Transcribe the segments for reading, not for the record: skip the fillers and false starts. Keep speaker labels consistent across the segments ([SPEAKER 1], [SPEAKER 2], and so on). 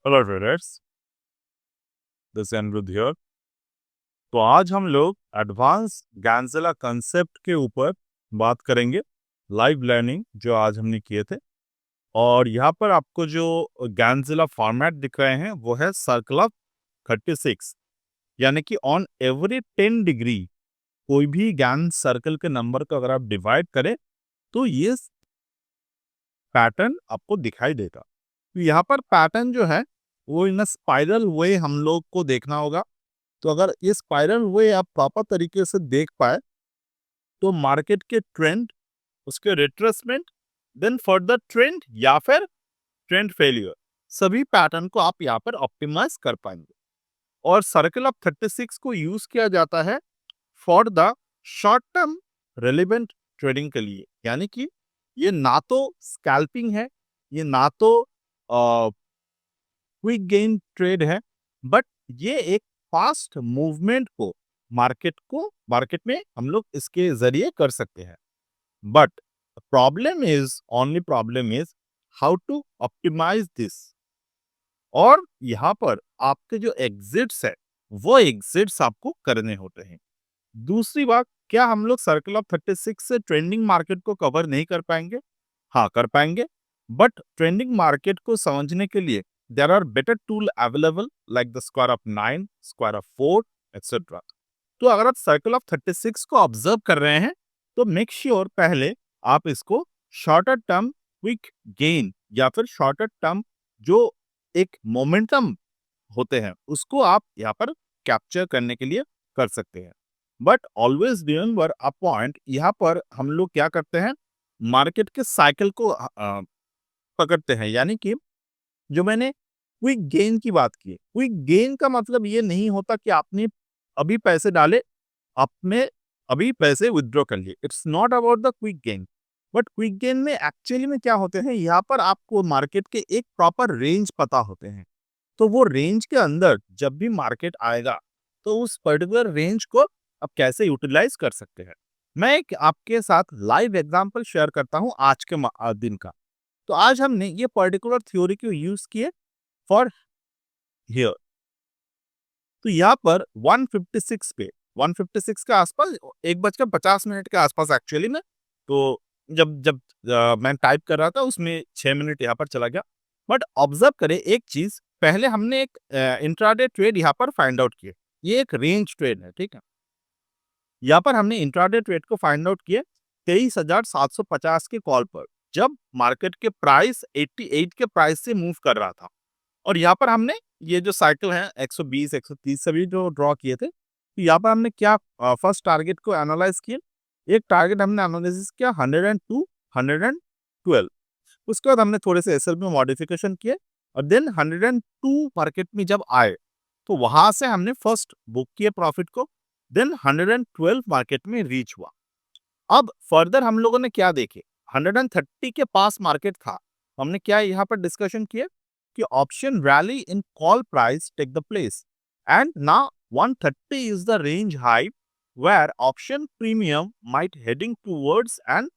[SPEAKER 1] Hello traders, this is Aniruddha here. तो आज हम लोग एडवांस गैंजेला कंसेप्ट के ऊपर बात करेंगे, लाइव लर्निंग जो आज हमने किए थे। और यहाँ पर आपको जो गैंजेला फॉर्मेट दिख रहे हैं वो है सर्कल ऑफ 36, यानी कि ऑन एवरी 10 डिग्री कोई भी गैन सर्कल के नंबर को अगर आप डिवाइड करें तो ये पैटर्न आपको दिखाई देगा। तो यहाँ पर पैटर्न जो है वो इन स्पाइरल वे हम लोग को देखना होगा। तो अगर ये स्पाइरल वे आप प्रॉपर तरीके से देख पाए तो मार्केट के ट्रेंड, उसके रिट्रेसमेंट, देन फर्दर ट्रेंड या फिर ट्रेंड फेलियर, सभी पैटर्न को आप यहाँ पर ऑप्टिमाइज कर पाएंगे। और सर्कल ऑफ 36 को यूज किया जाता है for the short term relevant trading के लिए, यानी कि ये ना तो स्कैल्पिंग है, ये ना तो क्विक गेन ट्रेड है, बट ये एक फास्ट मूवमेंट को मार्केट में हम लोग इसके जरिए कर सकते हैं। But problem is how to optimise this. और यहाँ पर आपके जो एग्जिट्स है वो एग्जिट्स आपको करने होते हैं। दूसरी बात, क्या हम लोग सर्कल ऑफ 36 से ट्रेंडिंग मार्केट को कवर नहीं कर पाएंगे? हाँ, कर पाएंगे, बट ट्रेंडिंग मार्केट को समझने के लिए there are better tool available like the square of 9, square of 4 etcetera. तो अगर आप सर्कल ऑफ 36 को ऑब्जर्व कर रहे हैं तो मेक श्योर पहले आप इसको शॉर्टर टर्म क्विक गेन या फिर शॉर्टर टर्म जो एक मोमेंटम होते हैं उसको आप यहाँ पर कैप्चर करने के लिए कर सकते हैं। But always remember a point, यहाँ पर हम लोग क्या करते हैं, मार्केट के साइकिल को पकड़ते हैं। यानी कि जो मैंने क्विक गेन की बात की, क्विक गेन का मतलब ये नहीं होता कि आपने अभी पैसे डाले, आपने अभी पैसे विथड्रॉ कर लिए। It's not about the quick gain. But quick gain में एक्चुअली में क्या होते हैं, यहाँ पर आपको मार्केट के एक प्रॉपर रेंज पता होते हैं। तो वो रेंज के अंदर जब भी मार्केट आएगा तो उस पर्टिकुलर रेंज को आप कैसे यूटिलाइज कर सकते हैं। मैं एक आपके साथ लाइव एग्जांपल शेयर करता हूं आज के दिन का। तो आज हमने ये पर्टिकुलर थ्योरी को यूज किए फॉर हियर। तो यहाँ पर 156 पे, 156 के आसपास, 1:50 के आसपास एक्चुअली में, तो जब जब मैं टाइप कर रहा था उसमें 6 मिनट यहाँ पर चला गया। बट ऑब्जर्व करें एक चीज, पहले हमने एक इंट्राडे ट्रेड यहाँ पर फाइंड आउट किए। ये एक रेंज ट्रेड है, ठीक है। यहाँ पर हमने इंट्राडे ट्रेड को फाइंड आउट किए 23,750 के कॉल पर, जब मार्केट के प्राइस 88 के प्राइस से मूव कर रहा था। और यहाँ पर हमने ये जो साइकिल है 120, 130 सभी जो ड्रॉ किए थे, तो यहाँ पर हमने क्या फर्स्ट टारगेट को एनालाइज किया। एक टारगेट हमने एनालिसिस किया 102, 112। उसके बाद हमने थोड़े से एसएल में मॉडिफिकेशन किए और देन 102 मार्केट में जब आए तो वहां से हमने फर्स्ट बुक किए प्रॉफिट को, देन 112 मार्केट में रीच हुआ। अब फर्दर हम लोगों ने क्या देखे, 130 के पास मार्केट था, हमने क्या यहाँ पर डिस्कशन किया कि option rally in call price take the place and now 130 is the range high where option premium might heading towards and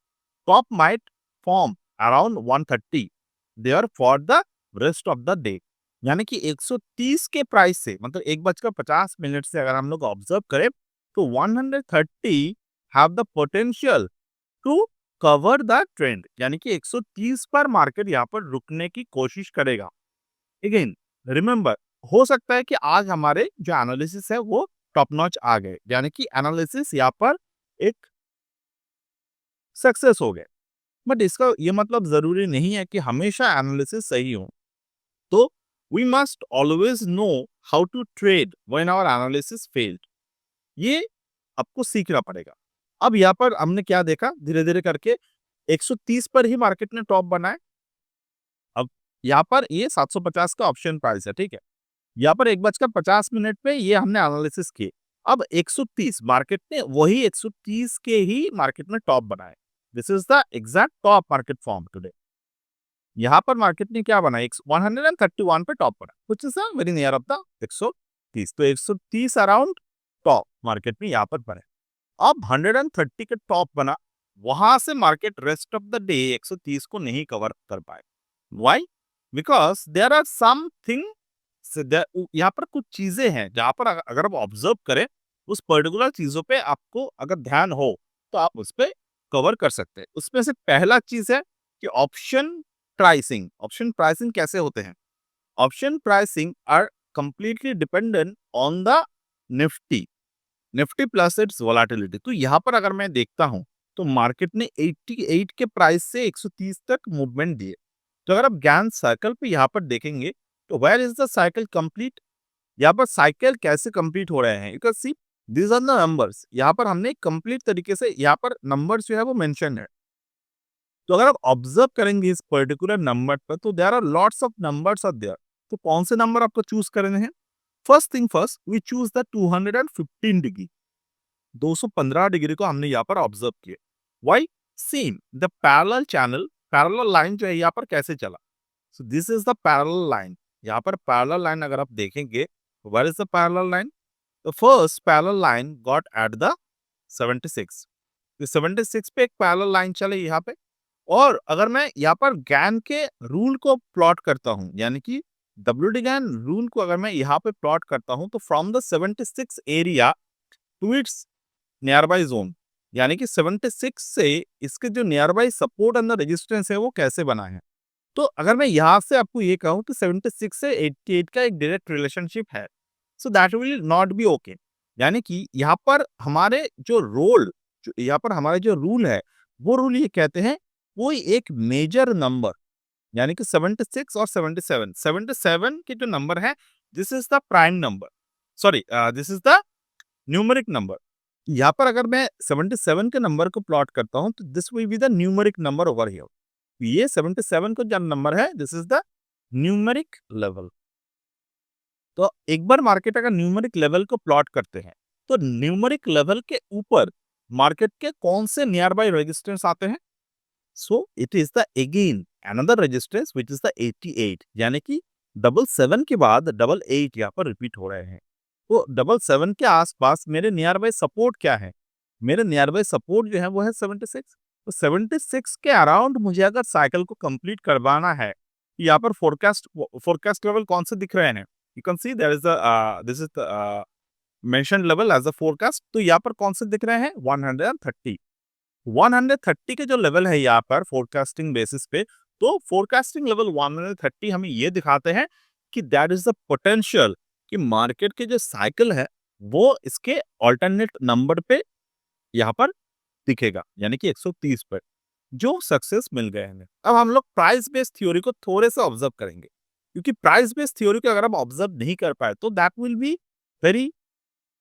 [SPEAKER 1] top might form around 130 there for the rest of the day। यानी कि 130 के price से, मतलब 1:50 से अगर हम लोग observe करें तो 130 have the potential to cover the trend, यानी कि 130 पर मार्केट यहाँ पर रुकने की कोशिश करेगा। अगेन रिमेंबर, हो सकता है कि आज हमारे जो एनालिसिस है वो टॉप नॉच आ गए, यानी कि एनालिसिस यहाँ पर एक सक्सेस हो गए। बट इसका ये मतलब जरूरी नहीं है कि हमेशा एनालिसिस सही हो। तो we must always know how to trade when our analysis failed. ये आपको सीखना पड़ेगा। अब यहाँ पर हमने क्या देखा, धीरे धीरे करके 130 पर ही मार्केट ने टॉप बनाए। अब यहाँ पर ये 750 का ऑप्शन प्राइस है, ठीक है। यहाँ पर 1:50 पे ये हमने एनालिसिस किए। अब 130 मार्केट ने वही 130 के ही मार्केट में टॉप बनाए। This is the exact top market form today. यहाँ पर मार्केट ने क्या बनाया, 131 पे टॉप बना, which is very near of the 130। तो 130 अराउंड टॉप मार्केट में यहाँ पर बने। अब 130 के टॉप बना, वहां से market rest of the day 130 को नहीं कवर कर पाए। Why? Because there are something यहाँ पर कुछ चीजें हैं जहां पर अगर आप ऑब्जर्व करें, उस पर्टिकुलर चीजों पे आपको अगर ध्यान हो तो आप उस पे कवर कर सकते हैं। उसमें से पहला चीज है कि ऑप्शन प्राइसिंग। ऑप्शन प्राइसिंग कैसे होते हैं? Option pricing are completely dependent on the Nifty Nifty plus its volatility. तो यहाँ पर अगर मैं देखता हूँ तो मार्केट ने 88 के प्राइस से 130 तक मूवमेंट दिए। तो अगर आप ज्ञान सर्कल पे यहाँ पर देखेंगे तो where is the cycle complete, यहाँ पर साइकिल कैसे कंप्लीट हो रहे हैं, you can see these are the numbers. यहाँ पर हमने कंप्लीट तरीके से यहाँ पर नंबर्स जो है वो मेंशन है। तो अगर आप ऑब्जर्व करेंगे इस पर्टिकुलर नंबर पर तो there are lots of numbers are there. तो कौन से नंबर आपको चूज करने हैं? First thing first, we choose the 215 degree. 215 degree को हमने यहाँ पर ऑब्जर्व किया। Why? Same the parallel channel, parallel line जो है यहाँ पर कैसे चला। So this is the parallel line. यहाँ पर पैरेलल लाइन अगर आप देखेंगे, where is the parallel line? The first parallel line got at the 76। 76 पे एक पैरेलल लाइन चले यहाँ पे। और अगर मैं यहाँ पर गैन के रूल को प्लॉट करता हूँ, यानी कि WD गैन रूल को अगर मैं यहाँ पे प्लॉट करता हूँ, तो from the 76 area to it's near by zone, यानी कि 76 से इसके जो near by support and the resistance है वो कैसे बना है। तो अगर मैं यहाँ से आपको ये कहूँ कि 76 से 88 का एक डायरेक्ट रिलेशनशिप है, so that will not be okay. यानी कि यहाँ पर हमारे जो रोल, जो यहाँ पर हमारे जो रूल है, वो रूल ये कहते हैं कोई एक मेजर नंबर, यानी कि 76 और 77, 77 के जो नंबर है, this is the prime number, sorry this is the numeric number. यहाँ पर अगर मैं 77 के नंबर को प्लॉट करता हूँ तो this will be the numeric number over here. ये 77 को जो नंबर है, this is the numeric level. तो एक बार मार्केट अगर न्यूमेरिक लेवल को प्लॉट करते हैं तो न्यूमेरिक लेवल के ऊपर मार्केट के कौन से नियर बाई रेजिस्टेंस आते हैं? So it is the again another resistance which is the 88, यानी कि 77 के बाद 88 यहाँ पर रिपीट हो रहे हैं। तो 77 के आसपास मेरे नियर बाई सपोर्ट क्या है? मेरे नियर बाई सपोर्ट जो है वो है 76। तो 76 के अराउंड मुझे अगर साइकिल को कंप्लीट करवाना है, यहाँ पर फोरकास्ट लेवल कौन से दिख रहे हैं? You can see there is this is the mention level as a forecast. तो यहाँ पर कौन से दिख रहे हैं? 130। 130 के जो लेवल है यहाँ पर फोरकास्टिंग बेसिस पे, तो फोरकास्टिंग लेवल 130 हमें ये दिखाते हैं कि दैट इज द पोटेंशियल कि मार्केट के जो साइकिल है वो इसके ऑल्टरनेट नंबर पे यहाँ पर दिखेगा, यानी कि 130 पर जो सक्सेस मिल गए हमें। अब हम लोग प्राइस बेस्ड थ्योरी को थोड़े से ऑब्जर्व करेंगे, क्योंकि प्राइस बेस्ड थ्योरी को अगर आप ऑब्जर्व नहीं कर पाए तो that will be very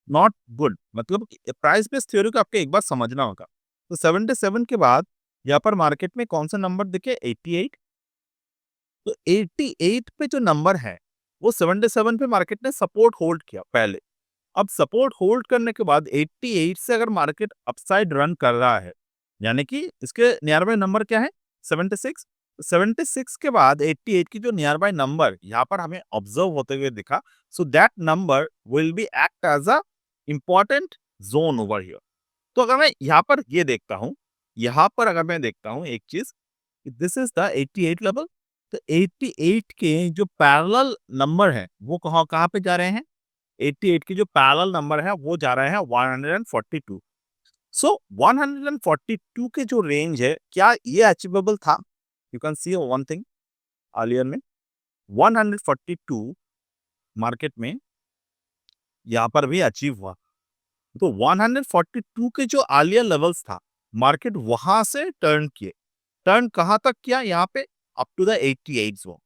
[SPEAKER 1] not good. मतलब प्राइस बेस्ड थ्योरी को आपको एक बार समझना होगा। तो 77 के बाद यहाँ पर मार्केट में कौन सा नंबर दिखे? 88। तो 88 पे जो नंबर है वो 77 पे मार्केट ने सपोर्ट होल्ड किया पहले। अब सपोर्ट होल्ड करने के बाद 88 से अगर मार्केट अपसाइड रन कर रहा है, यानी कि इसके नियर बाय नंबर क्या है? 76। 76 के बाद 88 की जो नियर बाय नंबर यहाँ पर हमें ऑब्जर्व होते हुए दिखा, so that number will be act as a important zone over here. तो अगर मैं यहाँ पर ये देखता हूँ, यहाँ पर अगर मैं देखता हूँ एक चीज, दिस इज द 88 लेवल। तो 88 के जो पैरेलल नंबर है वो कहाँ कहाँ पे जा रहे हैं? 88 की जो पैरेलल नंबर है वो जा रहे हैं 142। सो 142 के जो रेंज है, क्या ये अचीवेबल था? You can C one thing, earlier में 142 मार्केट में यहाँ पर भी अचीव हुआ। तो 142 के जो अर्लियर लेवल्स था, मार्केट वहां से टर्न किए। टर्न कहां तक किया? यहाँ पे अप टू द 88 जोन।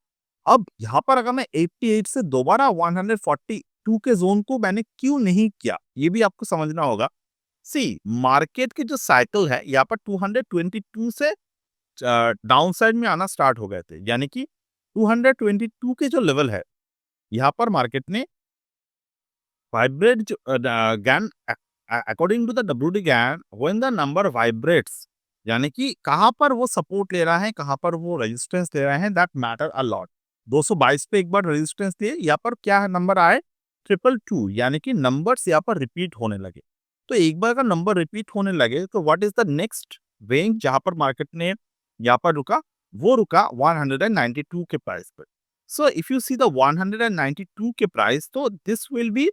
[SPEAKER 1] अब यहाँ पर अगर मैं 88 से दोबारा 142 के जोन को मैंने क्यों नहीं किया, ये भी आपको समझना होगा। सी मार्केट की जो साइकिल है यहाँ पर 222 से डाउन साइड में आना स्टार्ट हो गए थे, यानी कि 222 के जो लेवल है यहाँ पर मार्केट ने vibrate Gann according to the WD Gann, when the number vibrates, यानी कि कहां पर वो सपोर्ट ले रहा है, कहां पर वो रेजिस्टेंस ले रहे हैं, दैट मैटर अ लॉट। 222 पे एक बार रेजिस्टेंस दिए, यहाँ पर क्या नंबर आए? 222, यानी कि नंबर्स यहाँ पर रिपीट होने लगे। तो एक बार अगर नंबर रिपीट होने लगे तो what is the next range जहां पर मार्केट ने यहाँ पर रुका? वो रुका 192 के प्राइस पर। So if you see the 192 के प्राइस, तो this will be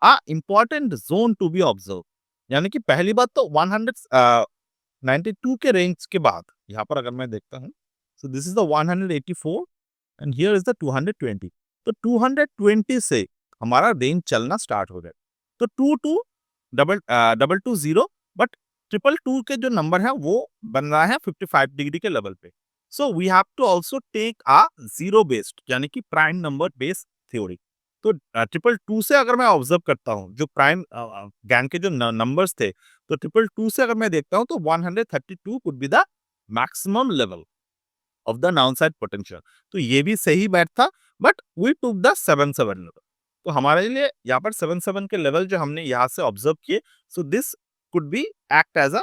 [SPEAKER 1] a important zone to be observed. यानी कि पहली बात तो 192 के रेंज के बाद यहाँ पर अगर मैं देखता हूँ, so this is the 184 and here is the 220. तो 220 से हमारा रेंज चलना स्टार्ट हो गया। तो 22 बट 222 के जो नंबर है वो बन रहा है 55 डिग्री के लेवल पे। So we have to also take a zero based यानी कि प्राइम नंबर बेस्ड थ्योरी। तो 222 से अगर मैं ऑब्जर्व करता हूँ जो प्राइम गैंग के जो नंबर्स थे, तो 222 से अगर मैं देखता हूँ तो 132 could be the maximum level of the downside potential. तो ये भी सही बैट था, but we took the 77 level. तो हमारे लिए यहाँ पर 77 के लेवल जो हमने यहाँ से ऑब्जर्व किए, so this could be act as a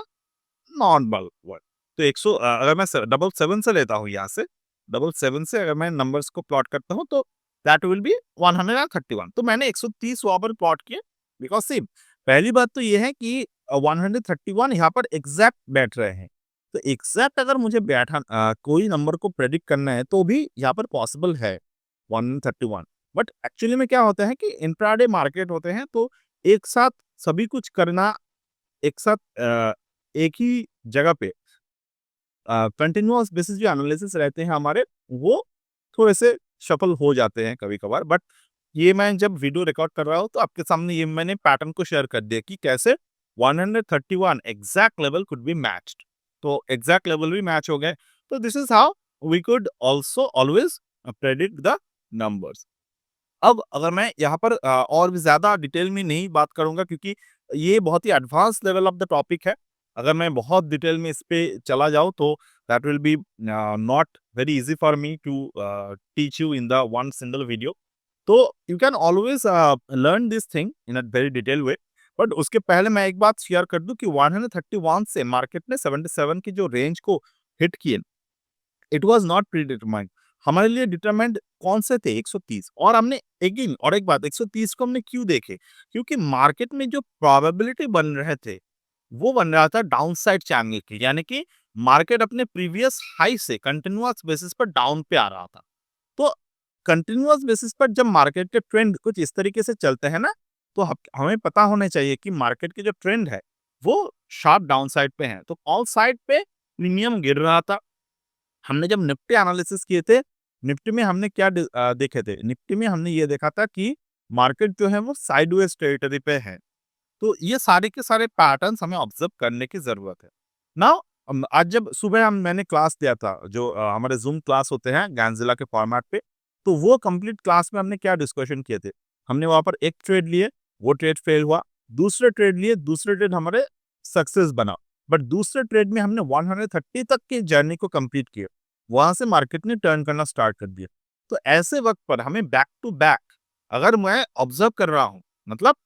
[SPEAKER 1] normal one. तो 100 अगर मैं 777 से लेता हूँ यहाँ से, 777 से अगर मैं नंबर्स को प्लॉट करता हूँ तो दैट विल बी 131। तो मैंने 130 वहाँ पर प्लॉट किए, बिकॉज सी पहली बात तो ये है कि 131 यहाँ पर एग्जैक्ट बैठ रहे हैं। तो एग्जैक्ट अगर मुझे कोई नंबर को प्रेडिक्ट करना है तो भी यहाँ पर पॉसिबल है 131। बट एक्चुअली में क्या होता है कि इंट्राडे मार्केट होते हैं, तो एक साथ सभी कुछ करना, एक साथ एक ही जगह पे कंटिन्यूअस बेसिस जो एनालिसिस रहते हैं हमारे, वो थोड़े से सफल हो जाते हैं कभी कभार। बट ये मैं जब वीडियो रिकॉर्ड कर रहा हूँ तो आपके सामने ये मैंने पैटर्न को शेयर कर दिया कि कैसे 131 exact level could be matched. तो एग्जैक्ट लेवल भी मैच हो गए। तो this is how we could also always predict the numbers. अब अगर मैं यहाँ पर और भी ज़्यादा डिटेल में नहीं बात करूँगा, क्योंकि ये बहुत ही advance level of the topic है। अगर मैं बहुत डिटेल में इस पे चला जाऊँ तो that will be not very easy for me to teach you in the one single video. तो you can always learn this thing in a very detail way. But उसके पहले मैं एक बात शेयर कर दूं कि 131 से मार्केट ने 77 की जो रेंज को हिट किए, it was not pre determined. हमारे लिए डिटरमाइंड कौन से थे? 130। और हमने अगेन और एक बात, 130 को हमने क्यों देखे? क्योंकि मार्केट में जो प्रोबेबिलिटी बन रहे थे वो बन रहा था डाउनसाइड चैनल की, यानी कि मार्केट अपने प्रीवियस हाई से कंटिन्यूअस बेसिस पर डाउन पे आ रहा था। तो कंटिन्यूअस बेसिस पर जब मार्केट के ट्रेंड कुछ इस तरीके से चलते हैं ना, तो हमें पता होना चाहिए कि मार्केट के जो ट्रेंड है वो शार्प डाउन साइड पे है। तो ऑल साइड पे प्रीमियम गिर रहा था। हमने जब निफ्टी एनालिसिस किए थे, निफ्टी में हमने क्या देखे थे? निफ्टी में हमने ये देखा था कि मार्केट जो है वो साइडवेज टेरिटरी पे है। तो ये सारे के सारे पैटर्न्स हमें ऑब्जर्व करने की जरूरत है। नाउ आज जब सुबह मैंने क्लास दिया था, जो हमारे जूम क्लास होते हैं गैंजिला के फॉर्मेट पे, तो वो कंप्लीट क्लास में हमने क्या डिस्कशन किए थे? हमने वहां पर एक ट्रेड लिए, वो ट्रेड फेल हुआ। दूसरे ट्रेड लिए, दूसरे ट्रेड हमारे सक्सेस बना। बट दूसरे ट्रेड में हमने 130 तक की जर्नी को कंप्लीट किया। वहां से मार्केट ने टर्न करना स्टार्ट कर दिया। तो ऐसे वक्त पर हमें बैक टू बैक अगर मैं ऑब्जर्व कर रहा हूँ, मतलब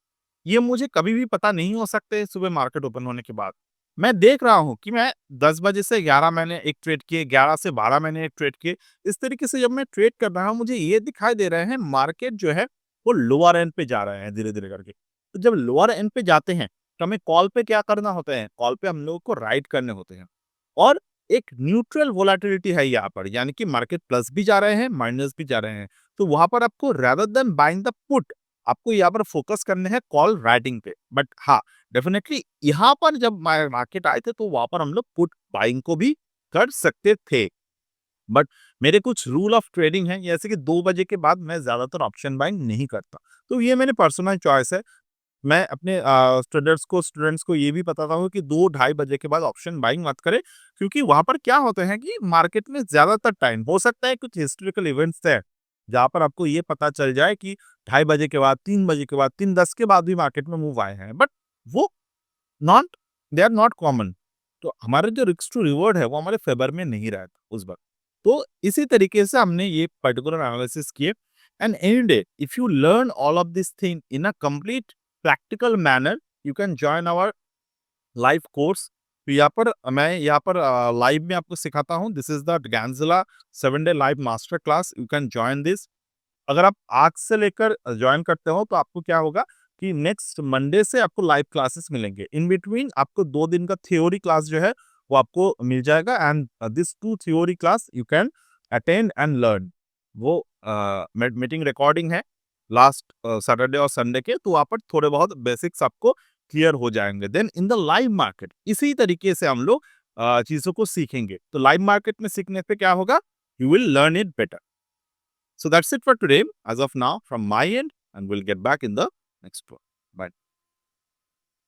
[SPEAKER 1] ये मुझे कभी भी पता नहीं हो सकते सुबह मार्केट ओपन होने के बाद। मैं देख रहा हूँ कि मैं 10 बजे से 11 मैंने एक ट्रेड किए, 11 से 12 मैंने एक ट्रेड किए। इस तरीके से जब मैं ट्रेड कर रहा हूँ, मुझे ये दिखाई दे रहे हैं मार्केट जो है वो लोअर एंड पे जा रहे हैं धीरे-धीरे करके। तो जब लोअर एंड पे जाते हैं, तो हमें कॉल पे क्या करना होता है? कॉल पे हम लोगों को राइट करने होते हैं। और एक न्यूट्रल वोलेटिलिटी है यहाँ पर, यानी कि मार्केट प्लस भी जा रहे हैं, माइनस भी जा रहे हैं। तो वहाँ पर आपको rather than buying the put, आपको यहाँ पर फोकस करने हैं कॉल राइटिंग पे। बट हाँ, डेफिनेटली यहाँ पर जब मार्केट आए थे तो वहाँ पर हम लोग पुट बाइंग को भी कर सकते थे। बट मेरे कुछ रूल ऑफ ट्रेडिंग है, जैसे कि 2 बजे के बाद मैं ज्यादातर ऑप्शन बाइंग नहीं करता। तो ये मेरी पर्सनल चॉइस है। मैं अपने स्टूडेंट्स को ये भी बताता हूँ कि 2 ढाई बजे के बाद ऑप्शन बाइंग मत करें, क्योंकि वहाँ पर क्या होता है कि मार्केट में ज़्यादातर टाइम हो सकता है कुछ हिस्टोरिकल इवेंट्स है, जहाँ पर आपको ये पता चल जाए कि ढाई बजे के बाद, 3 बजे के बाद, 3:10 के बाद भी मार्केट में मूव आए हैं। बट वो not they are not common. तो हमारे जो रिस्क टू रिवॉर्ड है वो हमारे फेवर में नहीं रहता उस वक़्त। तो इसी तरीके से हमने ये पर्टिकुलर एनालिसिस किए। And any day if you learn all of this thing in a complete practical manner, you can join our live course. तो यहाँ पर लाइव में आपको सिखाता हूँ। This is the Ganzilla 7 day live master class, you can join this. अगर आप आज से लेकर जॉइन करते हो तो आपको क्या होगा कि नेक्स्ट मंडे से आपको लाइव क्लासेस मिलेंगे। इन बिटवीन आपको 2 दिन का थ्योरी क्लास जो है वो आपको मिल जाएगा। And this 2 theory class you can attend and learn. वो मीटिंग रिकॉर्डिंग है लास्ट सैटरडे और संडे के, तो वहाँ पर थोड़े बहुत बेसिक्स आपको क्लियर हो जाएंगे। Then in the live market इसी तरीके से हम लोग चीज़ों को सीखेंगे। तो लाइव मार्केट में सीखने पे क्या होगा? You will learn it better. So that's it for today as of now from my end, and we'll get back in the next one. Bye.